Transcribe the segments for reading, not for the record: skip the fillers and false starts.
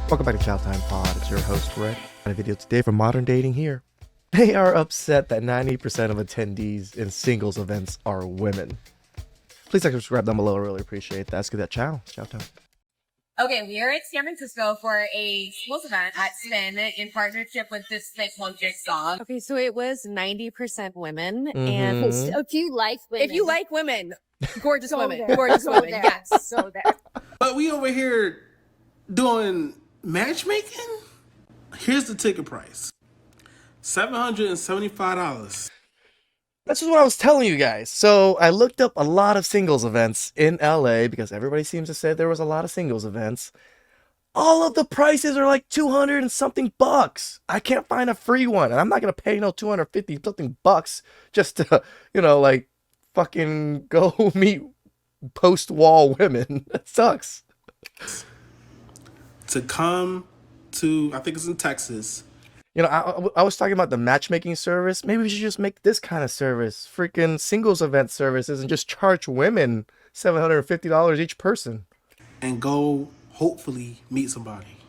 Welcome back to TheChowTimePod. It's your host, Red. And a video today from Modern Dating here. They are upset that 90% of attendees in singles events are women. Please like and subscribe down below. I really appreciate that. Let's get that chow. It's chow time. Okay, we are in San Francisco for a singles event at Spin in partnership with this thing called Jigsaw. Okay, so it was 90% women, Mhm. and If you like women, If you like women, gorgeous go women, there. gorgeous Go women, there. yes. So there. But we over here doing matchmaking? Here's the ticket price. $775. That's just what I was telling you guys. So I looked up a lot of singles events in LA because everybody seems to say there was a lot of singles events. All of the prices are like 200 and something bucks. I can't find a free one. And I'm not going to pay no 250 something bucks just to, like fucking go meet post-wall women. That sucks. To come to, I think it's in Texas. I was talking about the matchmaking service. Maybe we should just make this kind of service. Freaking singles event services and just charge women $750 each person. And go hopefully meet somebody.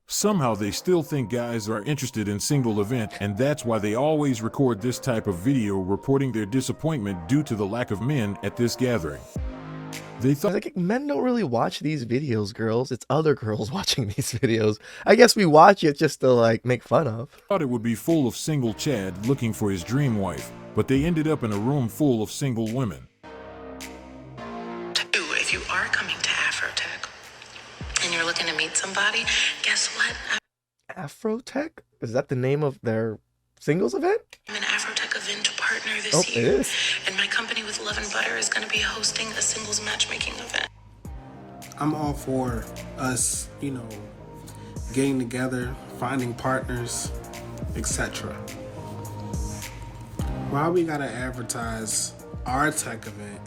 Somehow they still think guys are interested in single event, and that's why they always record this type of video reporting their disappointment due to the lack of men at this gathering. They thought Like, men don't really watch these videos, girls. It's other girls watching these videos. I guess we watch it just to like make fun of. it would be full of single Chad looking for his dream wife, but they ended up in a room full of single women. If you are coming to Afrotech and you're looking to meet somebody, guess what? Afrotech? Is that the name of their singles event? I'm an Afrotech event partner this Oh, it year. is. And my company with Love and Butter is going to be hosting a singles matchmaking event. I'm all for us, getting together, finding partners, etc. Why we gotta advertise our tech event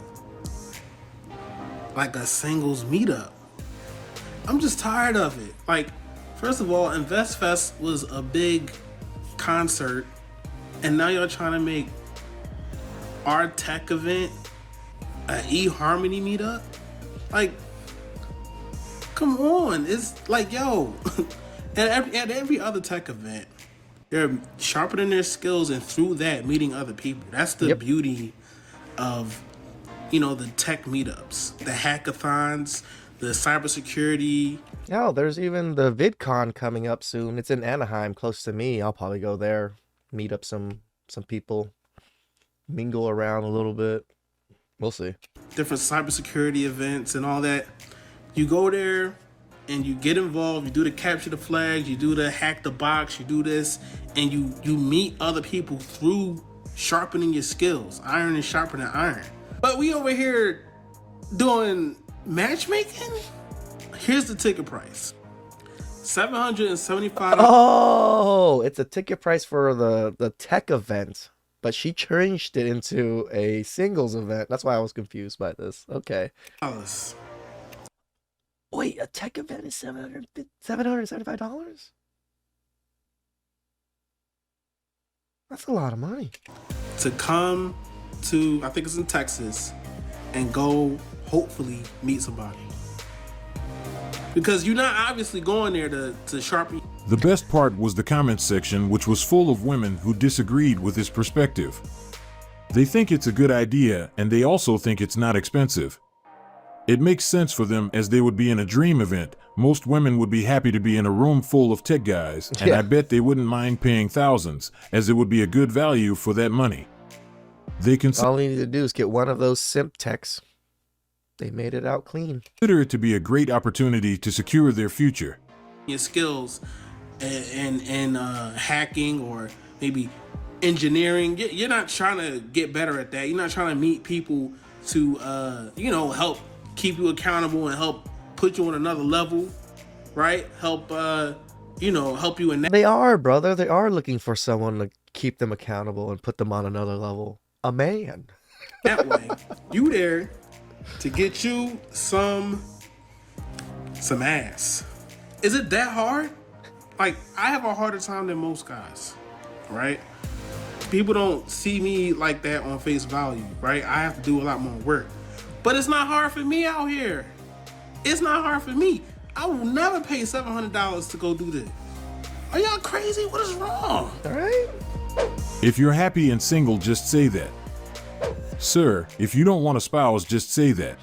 like a singles meetup? I'm just tired of it. Like, first of all, InvestFest was a big concert, and now y'all trying to make our tech event an eHarmony meetup? Like, come on. It's like, yo, at every other tech event, they're sharpening their skills and through that meeting other people. That's the beauty of, the tech meetups, the hackathons, the cybersecurity. Oh, there's even the VidCon coming up soon. It's in Anaheim, close to me. I'll probably go there, meet up some people, mingle around a little bit. We'll see. Different cybersecurity events and all that. You go there and you get involved. You do the capture the flags. You do the hack the box. You do this, and you meet other people through sharpening your skills. Iron is sharpening iron. But we over here doing matchmaking. Here's the ticket price. $775. Oh, it's a ticket price for the tech event, but she changed it into a singles event. That's why I was confused by this. Okay. Wait, a tech event is $775? That's a lot of money. To come to, I think it's in Texas, and go hopefully meet somebody. Because you're not obviously going there to sharpen. The best part was the comments section, which was full of women who disagreed with his perspective. They think it's a good idea, and they also think it's not expensive. It makes sense for them, as they would be in a dream event. Most women would be happy to be in a room full of tech guys, and I bet they wouldn't mind paying thousands, as it would be a good value for that money. All you need to do is get one of those simp techs. They made it out clean. Consider it to be a great opportunity to secure their future. Your skills and hacking or maybe engineering. You're not trying to get better at that. You're not trying to meet people to help keep you accountable and help put you on another level, right? Help you in that. They are, brother. They are looking for someone to keep them accountable and put them on another level. A man. That way, you there to get you some ass. Is it that hard? Like, I have a harder time than most guys, right? People don't see me like that on face value, right? I have to do a lot more work. But it's not hard for me out here. It's not hard for me. I will never pay $700 to go do this. Are y'all crazy? What is wrong? All right. If you're happy and single, just say that. Sir, if you don't want a spouse, just say that.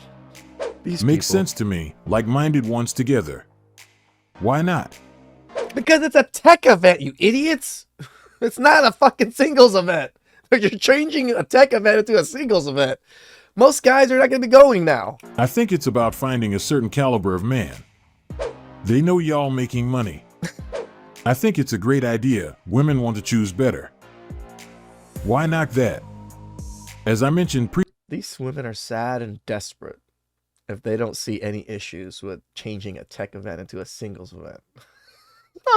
These Makes people. sense to me, like-minded ones together. Why not? Because it's a tech event, you idiots. It's not a fucking singles event. You're changing a tech event into a singles event. Most guys are not going to be going now. I think it's about finding a certain caliber of man. They know y'all making money. I think it's a great idea. Women want to choose better. Why knock that? As I mentioned These women are sad and desperate if they don't see any issues with changing a tech event into a singles event.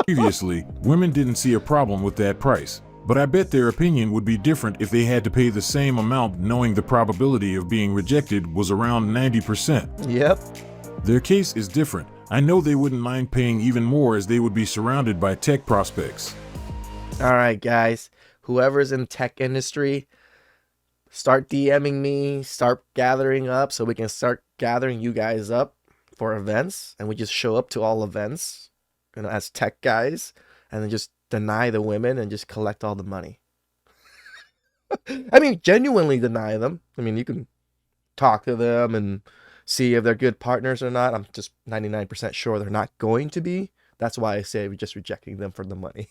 previously, women didn't see a problem with that price. But I bet their opinion would be different if they had to pay the same amount knowing the probability of being rejected was around 90%. Yep. Their case is different. I know they wouldn't mind paying even more as they would be surrounded by tech prospects. All right, guys. Whoever's in tech industry, start DMing me, start gathering up so we can start gathering you guys up for events. And we just show up to all events, as tech guys, and then just deny the women and just collect all the money. I mean, genuinely deny them. I mean, you can talk to them and see if they're good partners or not. I'm just 99% sure they're not going to be. That's why I say we're just rejecting them for the money.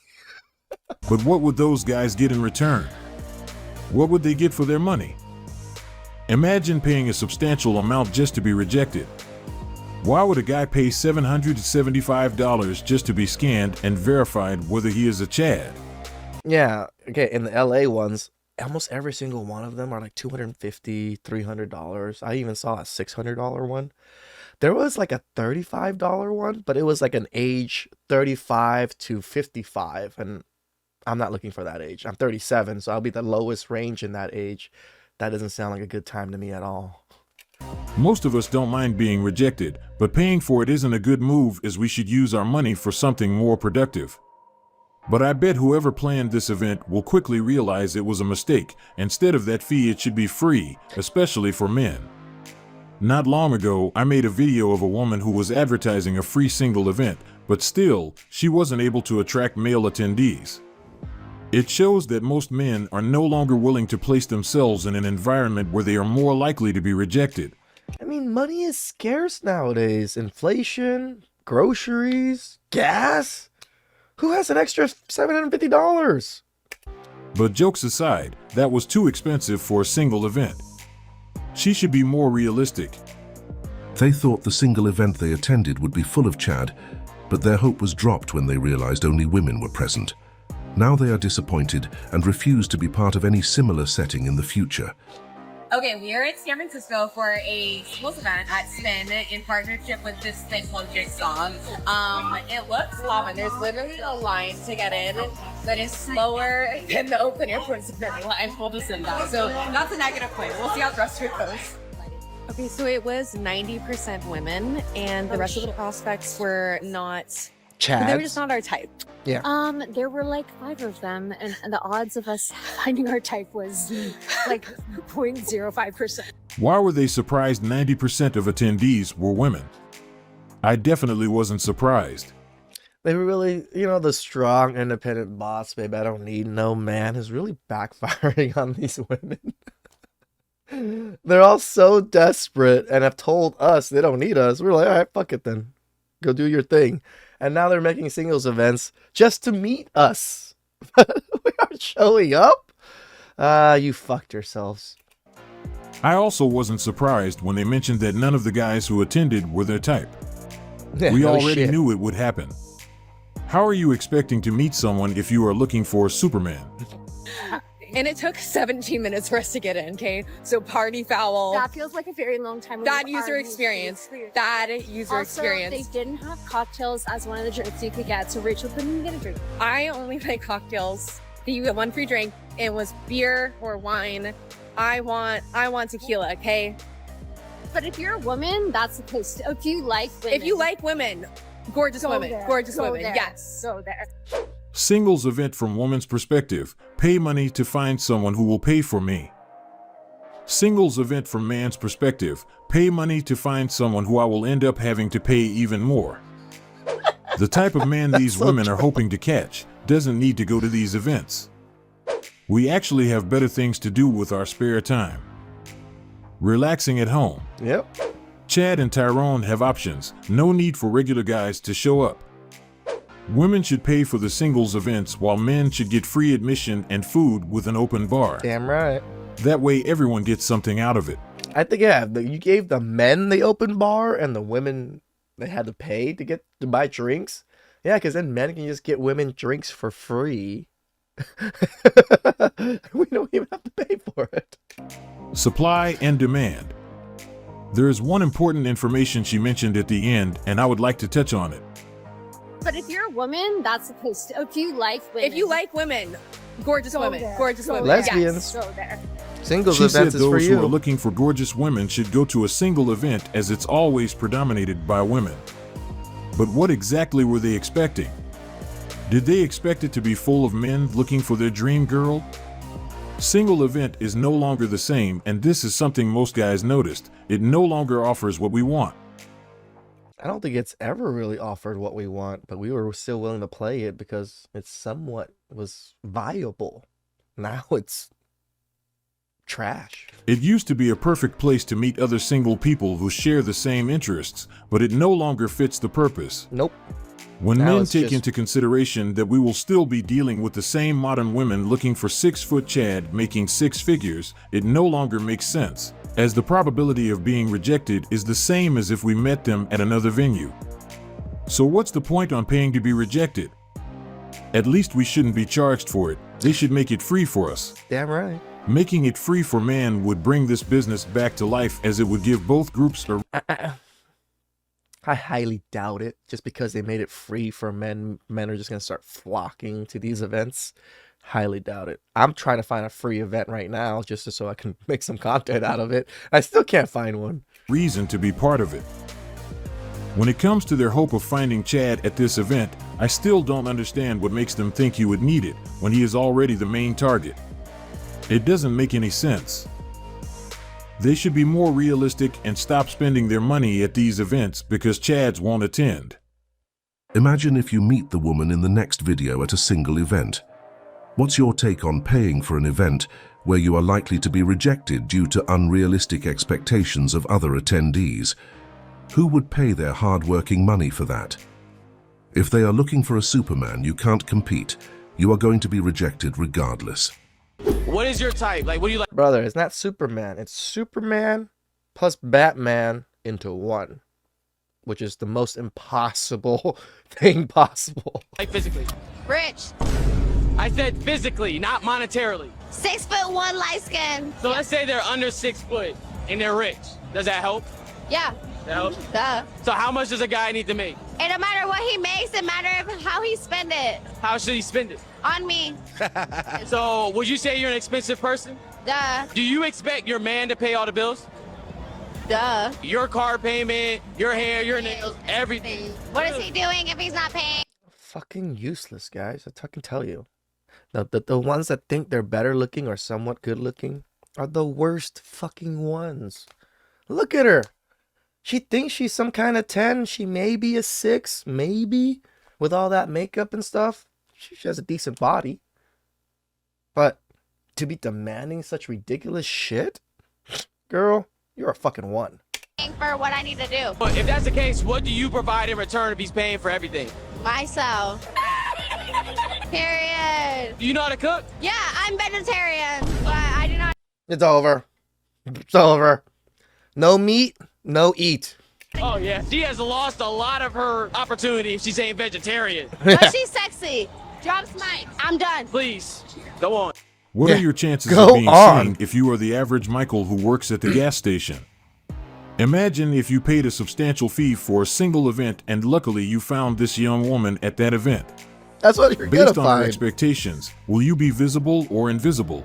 But what would those guys get in return? What would they get for their money? Imagine paying a substantial amount just to be rejected. Why would a guy pay $775 just to be scanned and verified whether he is a Chad? Yeah, okay, in the LA ones, almost every single one of them are like $250, $300. I even saw a $600 one. There was like a $35 one, but it was like an age 35 to 55, and I'm not looking for that age. I'm 37, so I'll be the lowest range in that age. That doesn't sound like a good time to me at all. Most of us don't mind being rejected, but paying for it isn't a good move as we should use our money for something more productive. But I bet whoever planned this event will quickly realize it was a mistake. Instead of that fee, it should be free, especially for men. Not long ago, I made a video of a woman who was advertising a free single event, but still, she wasn't able to attract male attendees. It shows that most men are no longer willing to place themselves in an environment where they are more likely to be rejected. I mean, money is scarce nowadays. Inflation, groceries, gas. Who has an extra $750? But jokes aside, that was too expensive for a single event. She should be more realistic. They thought the single event they attended would be full of Chad, but their hope was dropped when they realized only women were present. Now they are disappointed and refuse to be part of any similar setting in the future. Okay, we are in San Francisco for a singles event at Spin in partnership with this thing called Jigsaw. It looks fun. There's literally a line to get in that is slower than the open air participant line. We'll just say that. So that's a negative point. We'll see how the rest of it goes. Okay, so it was 90% women, and the rest of the prospects were not. Chad. They were just not our type. There were like 5 of them, and the odds of us finding our type was like 0.05%. Why were they surprised 90% of attendees were women? I definitely wasn't surprised. They were really, the strong, independent boss, babe, I don't need no man, is really backfiring on these women. They're all so desperate and have told us they don't need us. We're like, all right, fuck it then. Go do your thing. And now they're making singles events just to meet us. We aren't showing up. You fucked yourselves. I also wasn't surprised when they mentioned that none of the guys who attended were their type. We No already shit. knew it would happen. How are you expecting to meet someone if you are looking for Superman? And it took 17 minutes for us to get in, okay? So party foul. That feels like a very long time. when Bad you user are experience. used to it. Bad user Also, experience. they didn't have cocktails as one of the drinks you could get, so Rachel couldn't get a drink. I only like cocktails. You get one free drink. It was beer or wine. I want tequila, okay? But if you're a woman, that's the place. If you like women, If you like women, gorgeous go women, there. gorgeous Go women, there. yes. Go there. Singles event from woman's perspective. Pay money to find someone who will pay for me. Singles event from man's perspective. Pay money to find someone who I will end up having to pay even more. The type of man these so women are true. hoping to catch doesn't need to go to these events. We actually have better things to do with our spare time. Relaxing at home. Yep. Chad and Tyrone have options. No need for regular guys to show up. Women should pay for the singles events while men should get free admission and food with an open bar. Damn right. That way everyone gets something out of it. I think, yeah, you gave the men the open bar and the women, they had to pay to buy drinks. Yeah, because then men can just get women drinks for free. We don't even have to pay for it. Supply and demand. There is one important information she mentioned at the end, and I would like to touch on it. But if you're a woman, that's supposed to. If you like women, If you like women, gorgeous Go women, there. gorgeous Go women. there. Lesbians. Go there. Singles She said events is for those who are you. looking for gorgeous women should go to a single event as it's always predominated by women. But what exactly were they expecting? Did they expect it to be full of men looking for their dream girl? Single event is no longer the same, and this is something most guys noticed. It no longer offers what we want. I don't think it's ever really offered what we want, but we were still willing to play it because it somewhat was viable. Now it's trash. It used to be a perfect place to meet other single people who share the same interests, but it no longer fits the purpose. Nope. When Now men it's take just- into consideration that we will still be dealing with the same modern women looking for 6-foot Chad making 6 figures, it no longer makes sense, as the probability of being rejected is the same as if we met them at another venue. So what's the point on paying to be rejected? At least we shouldn't be charged for it. They should make it free for us. Damn right. Making it free for men would bring this business back to life, as it would give both groups a I highly doubt it. Just because they made it free for men, men are just gonna start flocking to these events. Highly doubt it. I'm trying to find a free event right now just so I can make some content out of it. I still can't find one. reason to be part of it. When it comes to their hope of finding Chad at this event, I still don't understand what makes them think you would need it when he is already the main target. It doesn't make any sense. They should be more realistic and stop spending their money at these events because Chads won't attend. Imagine if you meet the woman in the next video at a single event. What's your take on paying for an event where you are likely to be rejected due to unrealistic expectations of other attendees? Who would pay their hard-working money for that? If they are looking for a Superman you can't compete, you are going to be rejected regardless. What is your type? Like, what do you like? Brother, it's not Superman. It's Superman plus Batman into one, which is the most impossible thing possible. Like physically? Rich. I said physically, not monetarily. 6'1" light skin. So let's say they're under 6 foot and they're rich. Does that help? Yeah. That helps? Duh. So how much does a guy need to make? It don't matter what he makes, it matters how he spend it. How should he spend it? On me. So would you say you're an expensive person? Duh. Do you expect your man to pay all the bills? Duh. Your car payment, your hair, your nails, everything. What is he doing if he's not paying? Fucking useless, guys. I can tell you. The ones that think they're better looking or somewhat good looking are the worst fucking ones. Look at her. She thinks she's some kind of 10. She may be a 6, maybe, with all that makeup and stuff. She has a decent body. But to be demanding such ridiculous shit? Girl, you're a fucking 1. For what I need to do. But if that's the case, what do you provide in return if he's paying for everything? Myself. Period. Do you know how to cook? Yeah, I'm vegetarian, but I do not. It's over. It's over. No meat, no eat. Oh yeah, she has lost a lot of her opportunity if she's saying vegetarian. But she's sexy. Drops mic. I'm done. Please, go on. What Yeah, are your chances go of being on. seen if you are the average Michael who works at the gas station? Imagine if you paid a substantial fee for a single event and luckily you found this young woman at that event. That's what you're gonna Based on her find. expectations, will you be visible or invisible?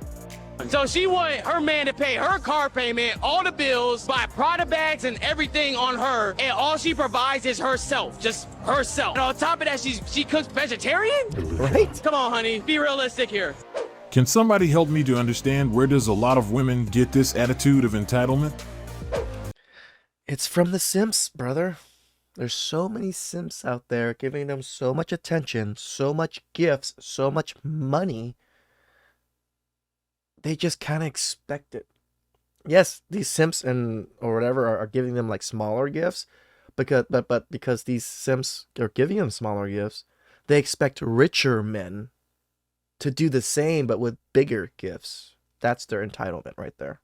So she wanted her man to pay her car payment, all the bills, buy Prada bags and everything on her, and all she provides is herself, just herself. And on top of that, she cooks vegetarian? Right? Come on, honey, be realistic here. Can somebody help me to understand where does a lot of women get this attitude of entitlement? It's from The Simps, brother. There's so many simps out there giving them so much attention, so much gifts, so much money. They just kind of expect it. Yes, these simps and or whatever are giving them like smaller gifts, but because these simps are giving them smaller gifts, they expect richer men to do the same but with bigger gifts. That's their entitlement right there.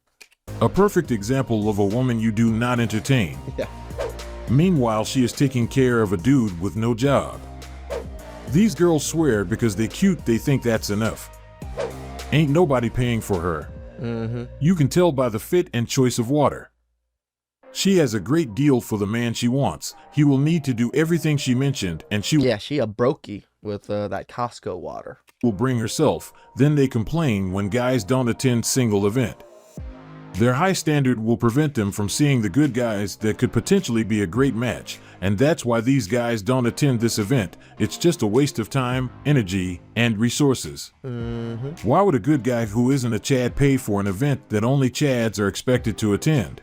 A perfect example of a woman you do not entertain. Yeah. Meanwhile, she is taking care of a dude with no job. These girls swear because they cute, they think that's enough. Ain't nobody paying for her. You can tell by the fit and choice of water. She has a great deal for the man she wants. He will need to do everything she mentioned, and she a brokey with that Costco water. Will bring herself. Then they complain when guys don't attend single event. Their high standard will prevent them from seeing the good guys that could potentially be a great match, and that's why these guys don't attend this event. It's just a waste of time, energy, and resources. Why would a good guy who isn't a Chad pay for an event that only Chads are expected to attend?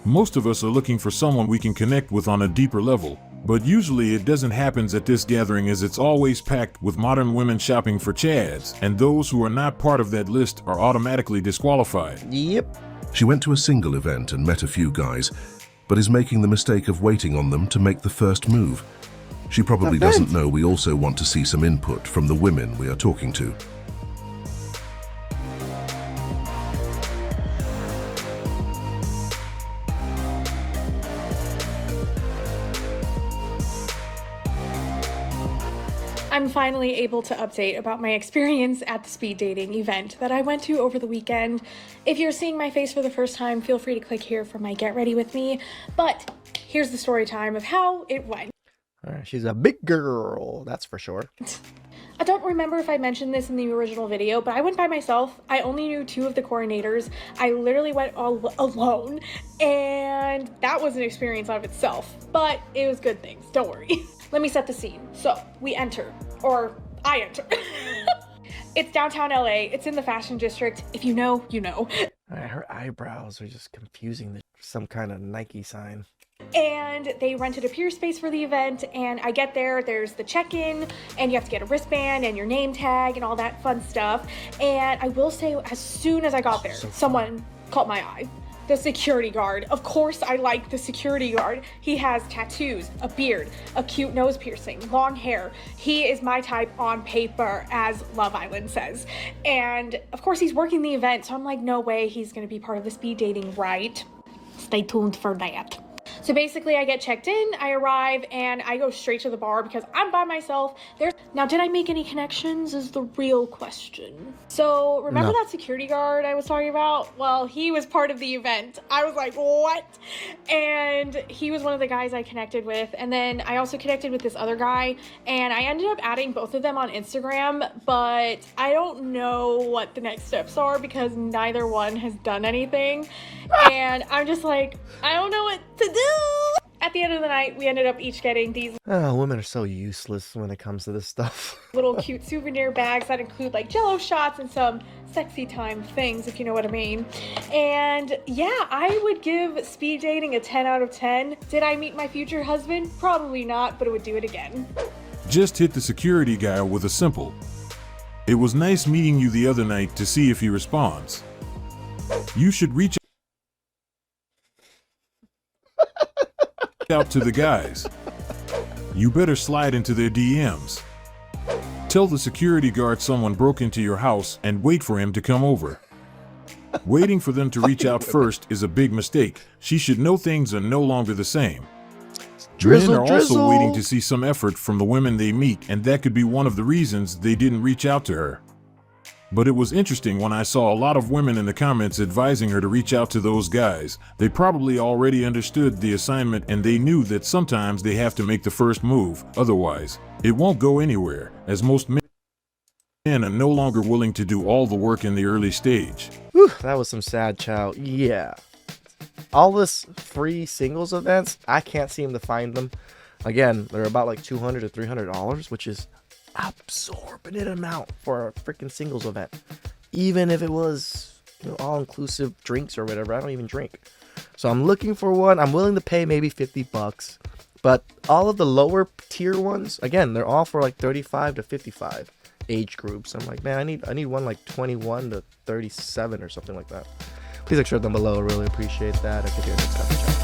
Most of us are looking for someone we can connect with on a deeper level, but usually it doesn't happen at this gathering, as it's always packed with modern women shopping for Chads, and those who are not part of that list are automatically disqualified. Yep. She went to a single event and met a few guys, but is making the mistake of waiting on them to make the first move. She probably doesn't know we also want to see some input from the women we are talking to. I'm finally able to update about my experience at the speed dating event that I went to over the weekend. If you're seeing my face for the first time, feel free to click here for my get ready with me. But here's the story time of how it went. All right, she's a big girl, that's for sure. I don't remember if I mentioned this in the original video, but I went by myself. I only knew 2 of the coordinators. I literally went all alone, and that was an experience out of itself, but it was good things, don't worry. Let me set the scene. So we enter, or I enter. It's downtown LA. It's in the fashion district. If you know, you know. Her eyebrows are just confusing. Some kind of Nike sign. And they rented a pier space for the event, and I get there, there's the check-in, and you have to get a wristband and your name tag and all that fun stuff. And I will say, as soon as I got there, someone caught my eye. The security guard. Of course I like the security guard. He has tattoos, a beard, a cute nose piercing, long hair. He is my type on paper, as Love Island says. And of course he's working the event, so I'm like, no way he's gonna be part of the speed dating, right? Stay tuned for that. So basically I get checked in, I arrive, and I go straight to the bar because I'm by myself. Now, did I make any connections is the real question. So remember that security guard I was talking about? Well, he was part of the event. I was like, what? And he was one of the guys I connected with. And then I also connected with this other guy, and I ended up adding both of them on Instagram, but I don't know what the next steps are because neither one has done anything. And I'm just like, I don't know what to do. At the end of the night, we ended up each getting these Women are so useless when it comes to this stuff. little cute souvenir bags that include like Jello shots and some sexy time things, if you know what I mean. And yeah, I would give speed dating a 10 out of 10. Did I meet my future husband? Probably not, but I would do it again. Just hit the security guy with a simple, "It was nice meeting you the other night," to see if he responds. You should reach out to the guys. You better slide into their DMs. Tell the security guard someone broke into your house and wait for him to come over. Waiting for them to reach out first is a big mistake. She should know things are no longer the same. Men are also waiting to see some effort from the women they meet, and that could be one of the reasons they didn't reach out to her. But it was interesting when I saw a lot of women in the comments advising her to reach out to those guys. They probably already understood the assignment, and they knew that sometimes they have to make the first move, otherwise it won't go anywhere, as most men are no longer willing to do all the work in the early stage. Whew, that was some sad chow. Yeah. All this free singles events, I can't seem to find them. Again, they're about like $200 to $300, which is absorbent amount for a freaking singles event. Even if it was, all-inclusive drinks or whatever. I don't even drink. So I'm looking for one. I'm willing to pay maybe $50. But all of the lower tier ones, again, they're all for like 35 to 55 age groups. I'm like, man, I need one like 21 to 37 or something like that. Please make sure down below. I really appreciate that. I'll get you next time.